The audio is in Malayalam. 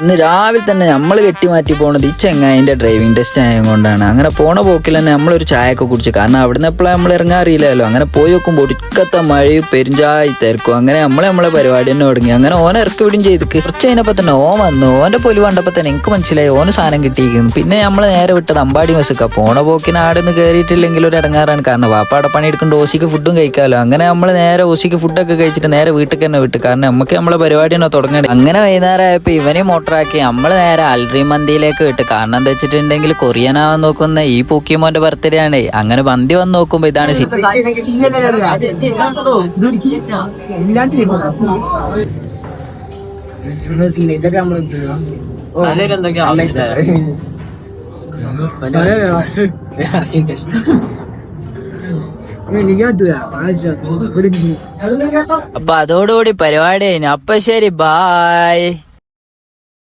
ഇന്ന് രാവിലെ തന്നെ നമ്മൾ കെട്ടിമാറ്റി പോണത് ഈ ചെങ്ങായിന്റെ ഡ്രൈവിംഗ് ടെസ്റ്റ് ആയത് കൊണ്ടാണ്. അങ്ങനെ പോണ പോക്കിൽ തന്നെ നമ്മളൊരു ചായയൊക്കെ കുടിച്ചു. കാരണം അവിടുന്ന് എപ്പോഴാണ് നമ്മൾ ഇറങ്ങാറിയില്ലല്ലോ. അങ്ങനെ പോയി നോക്കുമ്പോൾ ഒടുക്കത്തെ മഴയും പെരുഞ്ചായി തിരക്കും. അങ്ങനെ നമ്മളെ പരിപാടി തന്നെ തുടങ്ങി. അങ്ങനെ ഓനെ ഇറക്കി വിടും ചെയ്തു. കുറച്ച് കഴിഞ്ഞപ്പോൾ തന്നെ ഓൻ വന്നു. ഓന്റെ പൊലി കണ്ടപ്പോൾ തന്നെ എനിക്ക് മനസ്സിലായി ഓന് സാധനം കിട്ടിയിരിക്കുന്നു. പിന്നെ നമ്മൾ നേരെ വിട്ടത് അമ്പാടി മെസ്സൊക്കെ. പോണ പോക്കിന് ആടൊന്നും കയറിയിട്ടില്ലെങ്കിൽ ഒരു ഇടങ്ങാറാണ്. കാരണം വാപ്പാടെ പണി എടുക്കേണ്ട ഓസിക്ക് ഫുഡും കഴിക്കാമല്ലോ. അങ്ങനെ നമ്മൾ നേരെ ഓസിക്ക് ഫുഡൊക്കെ കഴിച്ചിട്ട് നേരെ വീട്ടിൽ തന്നെ വിട്ടു. കാരണം നമുക്ക് നമ്മളെ പരിപാടി തന്നെ തുടങ്ങണം. അങ്ങനെ വൈകുന്നേരം ആയപ്പോൾ ഇവനെ മോട്ടറാക്കി നമ്മൾ നേരെ അൽറി മന്തിയിലേക്ക് വിട്ട്. കാരണം എന്താ വെച്ചിട്ടുണ്ടെങ്കിൽ കൊറിയനാവാൻ നോക്കുന്ന ഈ പോക്കിമോന്റെ ബർത്ത്ഡേ ആണ്. അങ്ങനെ മന്തി വന്ന് നോക്കുമ്പോ ഇതാണ് അപ്പൊ അതോടുകൂടി പരിപാടി കഴിഞ്ഞു. അപ്പൊ ശരി, ബായ്.